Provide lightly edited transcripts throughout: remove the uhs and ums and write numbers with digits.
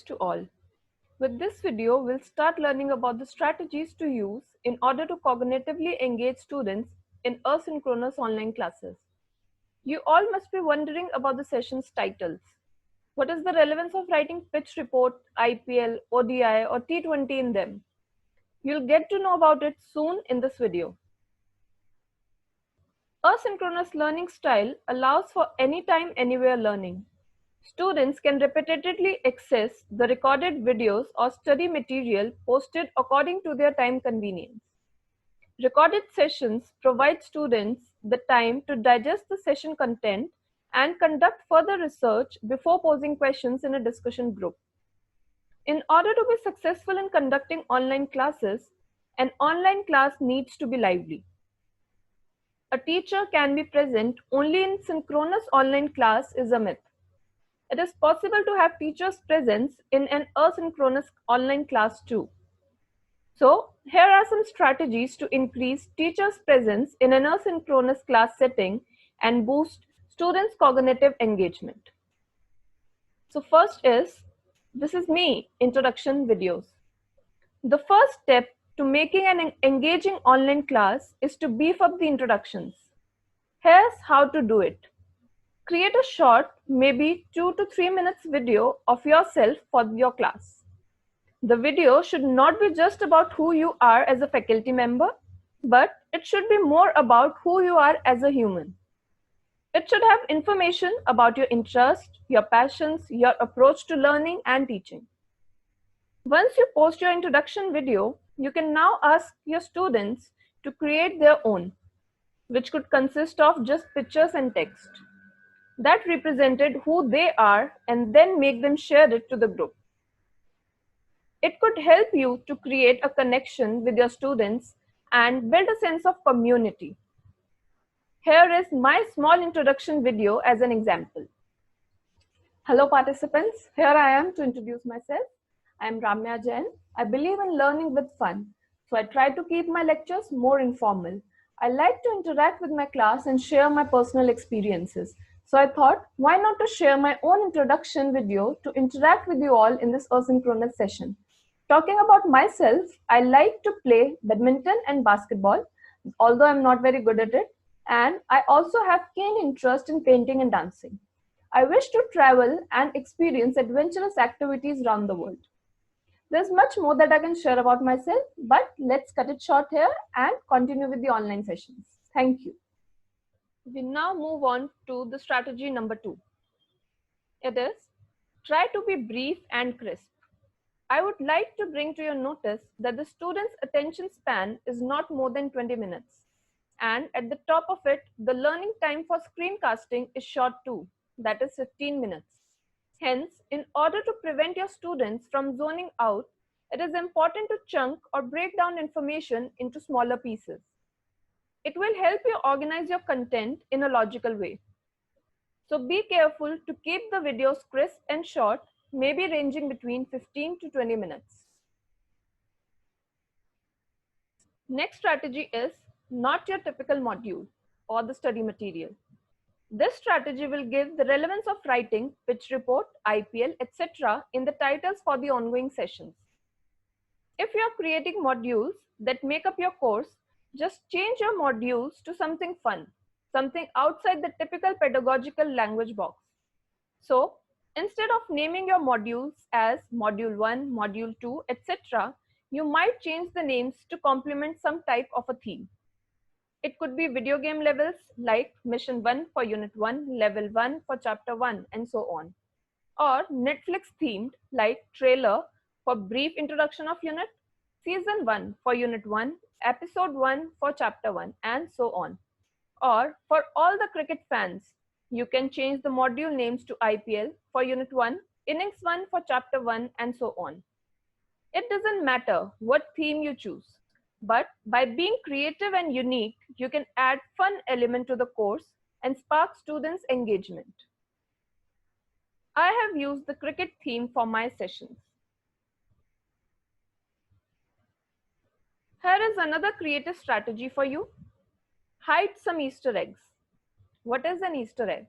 to all. With this video, we'll start learning about the strategies to use in order to cognitively engage students in asynchronous online classes. You all must be wondering about the session's titles. What is the relevance of writing pitch report, IPL, ODI, or T20 in them? You'll get to know about it soon in this video. Asynchronous learning style allows for anytime, anywhere learning. Students can repeatedly access the recorded videos or study material posted according to their time convenience. Recorded sessions provide students the time to digest the session content and conduct further research before posing questions in a discussion group. In order to be successful in conducting online classes, an online class needs to be lively. A teacher can be present only in synchronous online class is a myth. It is possible to have teachers' presence in an asynchronous online class too. So, here are some strategies to increase teachers' presence in an asynchronous class setting and boost students' cognitive engagement. So, first is this is me introduction videos. The first step to making an engaging online class is to beef up the introductions. Here's how to do it. Create a short, maybe 2 to 3 minutes video of yourself for your class. The video should not be just about who you are as a faculty member, but it should be more about who you are as a human. It should have information about your interest, your passions, your approach to learning and teaching. Once you post your introduction video, you can now ask your students to create their own, which could consist of just pictures and text that represented who they are and then make them share it to the group. It could help you to create a connection with your students and build a sense of community. Here is my small introduction video as an example. Hello participants, here I am to introduce myself. I am Ramya Jain. I believe in learning with fun, so I try to keep my lectures more informal. I like to interact with my class and share my personal experiences. So I thought, why not to share my own introduction video to interact with you all in this asynchronous session. Talking about myself, I like to play badminton and basketball, although I'm not very good at it. And I also have keen interest in painting and dancing. I wish to travel and experience adventurous activities around the world. There's much more that I can share about myself, but let's cut it short here and continue with the online sessions. Thank you. We now move on to the strategy number 2. It is try to be brief and crisp. I would like to bring to your notice that the student's attention span is not more than 20 minutes. And at the top of it, the learning time for screencasting is short too, that is 15 minutes. Hence, in order to prevent your students from zoning out, it is important to chunk or break down information into smaller pieces. It will help you organize your content in a logical way. So be careful to keep the videos crisp and short, maybe ranging between 15 to 20 minutes. Next strategy is not your typical module or the study material. This strategy will give the relevance of writing, pitch report, IPL, etc. in the titles for the ongoing sessions. If you are creating modules that make up your course, just change your modules to something fun, something outside the typical pedagogical language box. So, instead of naming your modules as Module 1, Module 2, etc., you might change the names to complement some type of a theme. It could be video game levels like Mission 1 for Unit 1, Level 1 for Chapter 1, and so on. Or Netflix themed like Trailer for brief introduction of unit, Season 1 for Unit 1, Episode 1 for Chapter 1, and so on. Or for all the cricket fans, you can change the module names to IPL for Unit 1, Innings 1 for Chapter 1, and so on. It doesn't matter what theme you choose. But by being creative and unique, you can add fun element to the course and spark students' engagement. I have used the cricket theme for my sessions. Here is another creative strategy for you. Hide some Easter eggs. What is an Easter egg?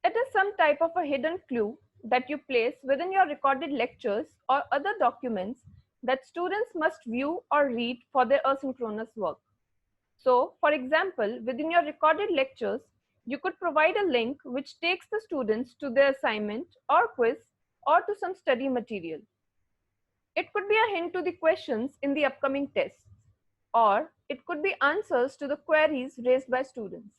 It is some type of a hidden clue that you place within your recorded lectures or other documents that students must view or read for their asynchronous work. So, for example, within your recorded lectures, you could provide a link which takes the students to their assignment or quiz or to some study material. It could be a hint to the questions in the upcoming tests, or it could be answers to the queries raised by students.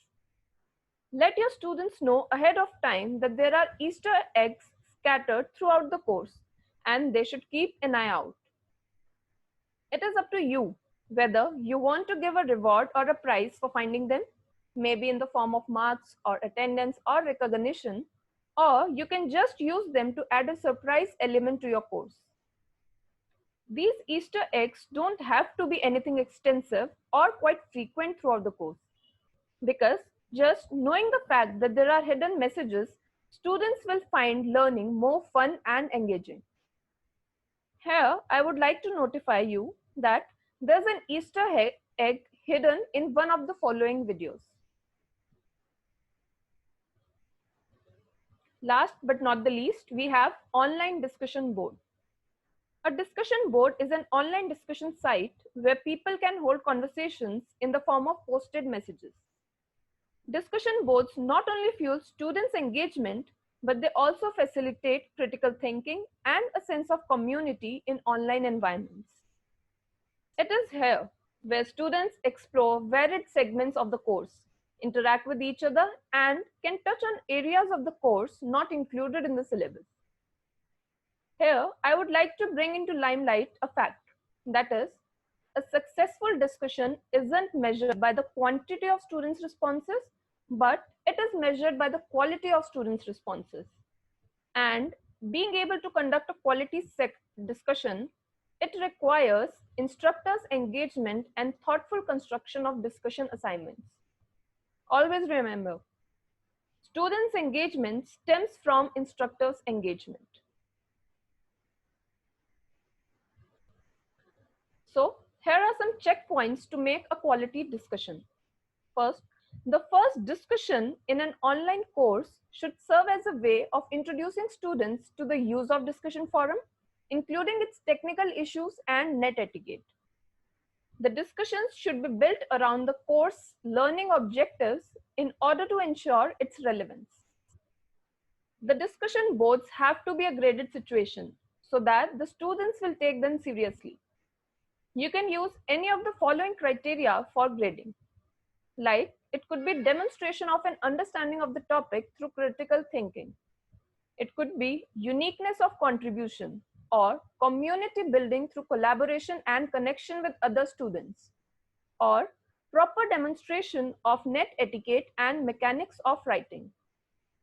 Let your students know ahead of time that there are Easter eggs scattered throughout the course and they should keep an eye out. It is up to you whether you want to give a reward or a prize for finding them, maybe in the form of marks or attendance or recognition, or you can just use them to add a surprise element to your course. These Easter eggs don't have to be anything extensive or quite frequent throughout the course, because just knowing the fact that there are hidden messages, students will find learning more fun and engaging. Here, I would like to notify you that there's an Easter egg hidden in one of the following videos. Last but not the least, we have online discussion board. A discussion board is an online discussion site where people can hold conversations in the form of posted messages. Discussion boards not only fuel students' engagement, but they also facilitate critical thinking and a sense of community in online environments. It is here where students explore varied segments of the course, interact with each other, and can touch on areas of the course not included in the syllabus. Here, I would like to bring into limelight a fact, that is, a successful discussion isn't measured by the quantity of students' responses, but it is measured by the quality of students' responses. And being able to conduct a quality discussion, it requires instructors' engagement and thoughtful construction of discussion assignments. Always remember, students' engagement stems from instructors' engagement. So, here are some checkpoints to make a quality discussion. First, the first discussion in an online course should serve as a way of introducing students to the use of discussion forum, including its technical issues and net etiquette. The discussions should be built around the course learning objectives in order to ensure its relevance. The discussion boards have to be a graded situation so that the students will take them seriously. You can use any of the following criteria for grading. Like, it could be demonstration of an understanding of the topic through critical thinking. It could be uniqueness of contribution or community building through collaboration and connection with other students, or proper demonstration of net etiquette and mechanics of writing.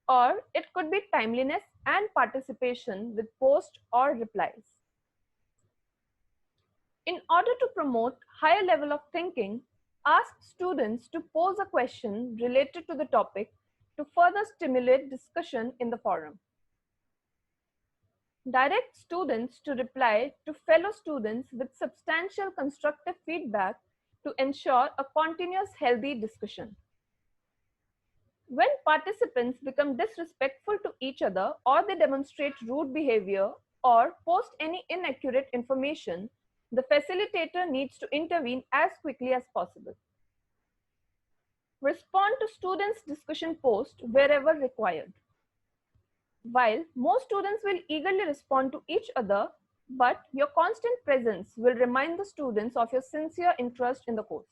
Or it could be timeliness and participation with post or replies. In order to promote higher level of thinking, ask students to pose a question related to the topic to further stimulate discussion in the forum. Direct students to reply to fellow students with substantial constructive feedback to ensure a continuous healthy discussion. When participants become disrespectful to each other or they demonstrate rude behavior or post any inaccurate information, the facilitator needs to intervene as quickly as possible. Respond to students' discussion post wherever required. While most students will eagerly respond to each other, but your constant presence will remind the students of your sincere interest in the course.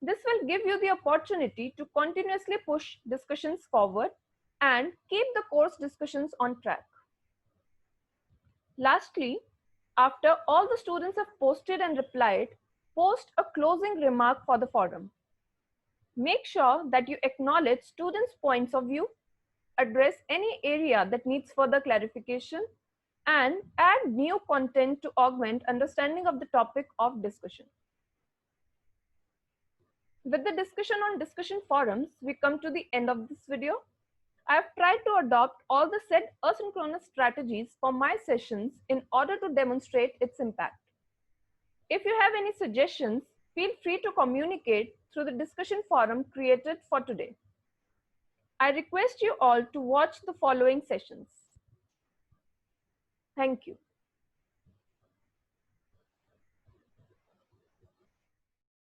This will give you the opportunity to continuously push discussions forward and keep the course discussions on track. Lastly, after all the students have posted and replied, post a closing remark for the forum. Make sure that you acknowledge students' points of view, address any area that needs further clarification, and add new content to augment understanding of the topic of discussion. With the discussion on discussion forums, we come to the end of this video. I have tried to adopt all the said asynchronous strategies for my sessions in order to demonstrate its impact. If you have any suggestions, feel free to communicate through the discussion forum created for today. I request you all to watch the following sessions. Thank you.